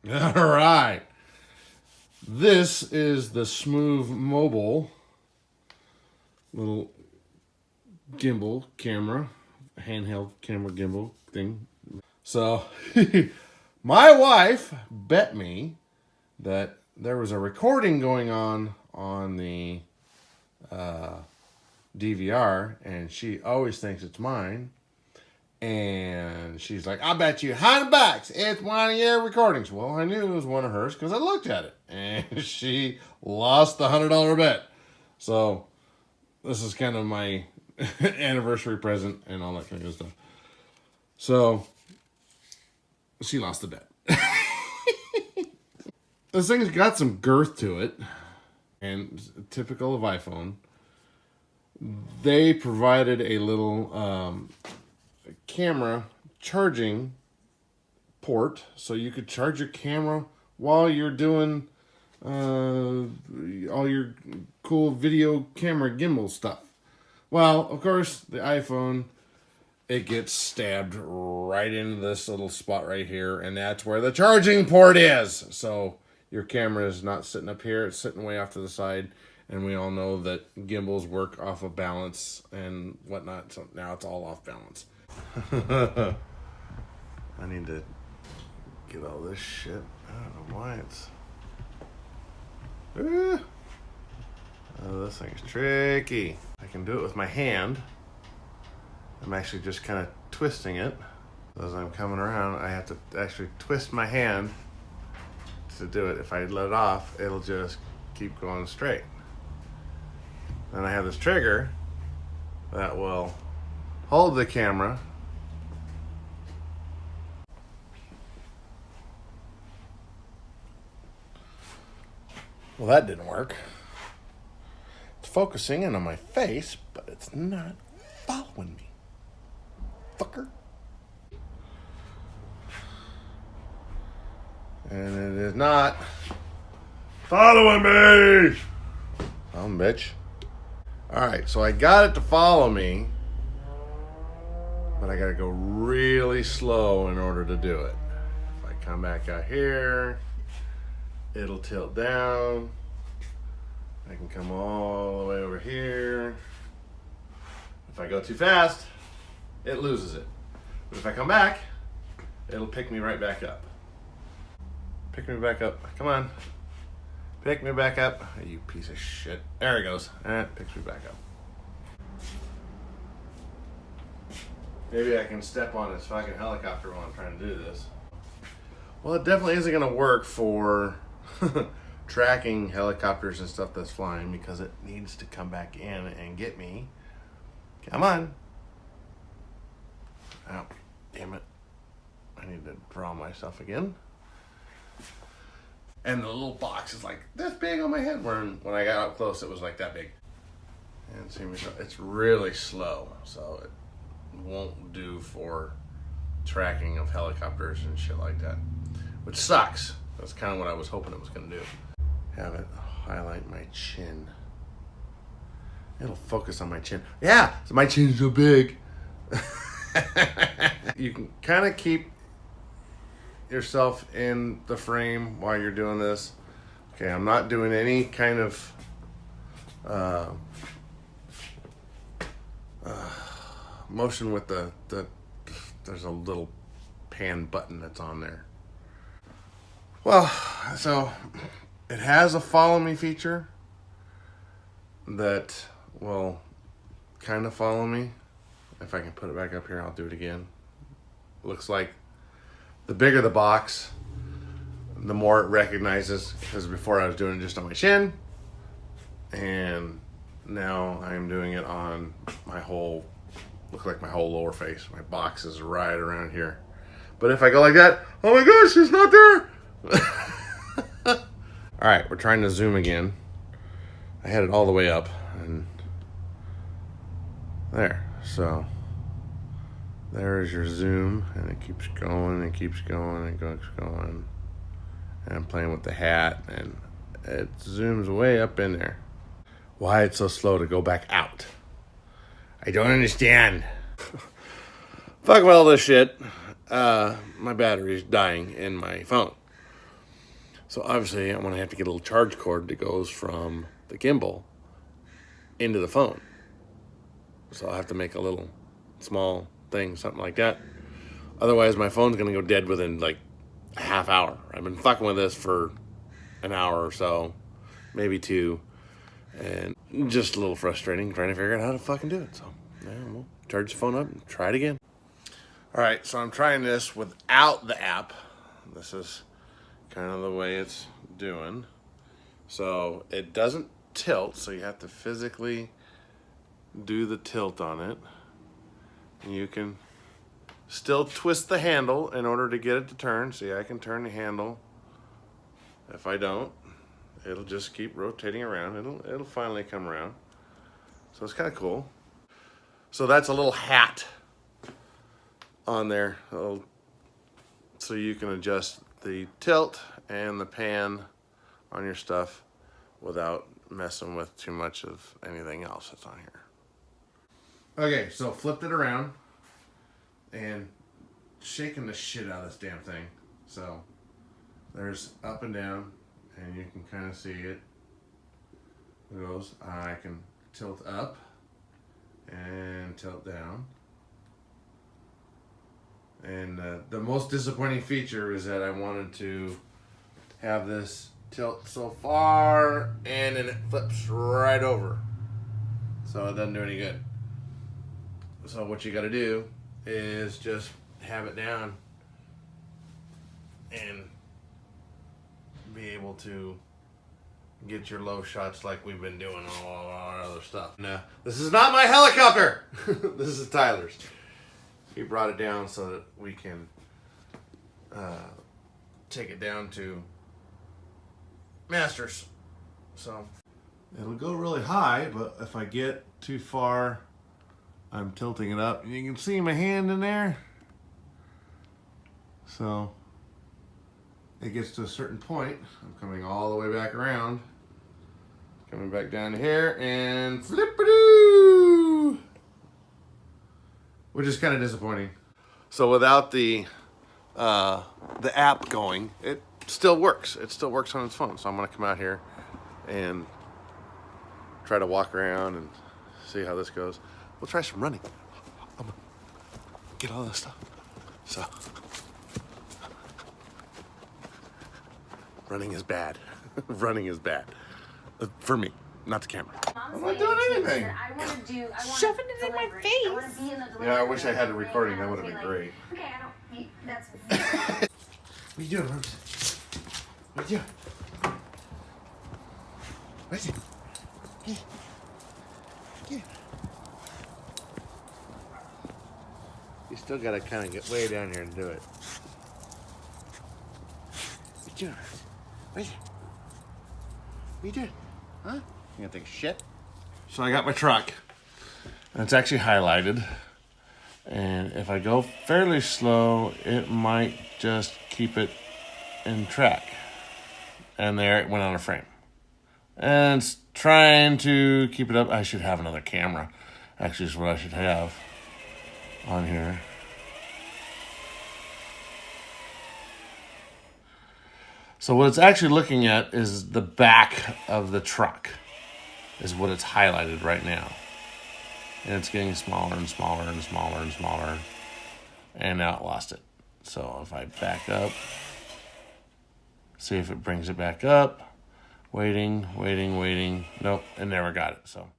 All right. This is the SMOVE Mobile little gimbal camera, handheld camera gimbal thing. So, my wife bet me that there was a recording going on the DVR, and she always thinks it's mine. And she's like, I bet you $100 it's one of your recordings. Well, I knew it was one of hers because I looked at it. And she lost the $100 bet. So this is kind of my anniversary present and all that kind of good stuff. So she lost the bet. This thing's got some girth to it. And typical of iPhone, they provided a little camera charging port so you could charge your camera while you're doing all your cool video camera gimbal stuff. Well, of course, the iPhone, it gets stabbed right into this little spot right here, and that's where the charging port is. So your camera is not sitting up here, it's sitting way off to the side. And we all know that gimbals work off of balance and whatnot. So now it's all off balance. I need to get all this shit. I don't know why it's... Oh, this thing's tricky. I can do it with my hand. I'm actually just kind of twisting it. As I'm coming around, I have to actually twist my hand to do it. If I let it off, it'll just keep going straight. Then I have this trigger that will hold the camera. Well, that didn't work. It's focusing in on my face, but it's not following me. Fucker. And it is not following me. Oh, bitch. Alright, so I got it to follow me, but I gotta go really slow in order to do it. If I come back out here, it'll tilt down. I can come all the way over here. If I go too fast, it loses it. But if I come back, it'll pick me right back up. Pick me back up. Come on. Pick me back up. You piece of shit. There it goes. It picks me back up. Maybe I can step on this fucking helicopter while I'm trying to do this. Well, it definitely isn't going to work for tracking helicopters and stuff that's flying because it needs to come back in and get me. Come on. Oh, damn it. I need to draw myself again. And the little box is like this big on my head. When I got up close, it was like that big. And see, it's really slow, so it won't do for tracking of helicopters and shit like that, which sucks. That's kind of what I was hoping it was going to do. Have it highlight my chin. It'll focus on my chin. Yeah, so my chin's so big. You can kind of keep yourself in the frame while you're doing this. Okay, I'm not doing any kind of motion with the there's a little pan button that's on there. Well, so it has a follow me feature that will kind of follow me. If I can put it back up here, I'll do it again. Looks like the bigger the box, the more it recognizes, because before I was doing it just on my chin, and now I'm doing it on my whole, looks like my whole lower face. My box is right around here. But if I go like that, oh my gosh, she's not there. All right, we're trying to zoom again. I had it all the way up, and there. So there's your zoom, and it keeps going and keeps going and keeps going. And I'm playing with the hat, and it zooms way up in there. Why it's so slow to go back out? I don't understand. Fuck all this shit. My battery's dying in my phone. So obviously I'm gonna have to get a little charge cord that goes from the gimbal into the phone. So I'll have to make a little small thing, something like that. Otherwise my phone's gonna go dead within like a half hour. I've been fucking with this for an hour or so, maybe 2. And just a little frustrating trying to figure out how to fucking do it. So yeah, we'll charge the phone up and try it again. All right, so I'm trying this without the app. This is kind of the way it's doing. So it doesn't tilt, so you have to physically do the tilt on it. And you can still twist the handle in order to get it to turn. See, I can turn the handle. If I don't, it'll just keep rotating around. It'll finally come around. So it's kind of cool. So that's a little hat on there, so you can adjust the tilt and the pan on your stuff without messing with too much of anything else that's on here. Okay, so flipped it around and shaking the shit out of this damn thing. So there's up and down, and you can kind of see it. It goes. I can tilt up and tilt down. And the most disappointing feature is that I wanted to have this tilt so far and then it flips right over. So it doesn't do any good. So what you got to do is just have it down and be able to get your low shots like we've been doing on all our other stuff. No, this is not my helicopter. This is Tyler's. He brought it down so that we can take it down to masters. So it'll go really high, but if I get too far, I'm tilting it up. You can see my hand in there. So it gets to a certain point. I'm coming all the way back around. Coming back down to here and flip-a-doo! Which is kind of disappointing. So without the app going, it still works. It still works on its phone. So I'm gonna come out here and try to walk around and see how this goes. We'll try some running. I'm gonna get all this stuff. So running is bad. Running is bad for me. Not the camera. I'm not doing anything. Shoving it in my face. Yeah, I wish I had a recording. That would have been great. Okay, I don't. That's. What are you doing, Rose? What are you doing? What is it? Here. Here. You still gotta kind of get way down here and do it. What are you doing? What is it? What are you doing? Huh? You gonna take a shit? So I got my truck, and it's actually highlighted. And if I go fairly slow, it might just keep it in track. And there it went on a frame. And it's trying to keep it up. I should have another camera. Actually, is what I should have on here. So what it's actually looking at is the back of the truck is what it's highlighted right now. And it's getting smaller and smaller and smaller and smaller. And now it lost it. So if I back up, see if it brings it back up. Waiting, waiting, waiting. Nope, it never got it. So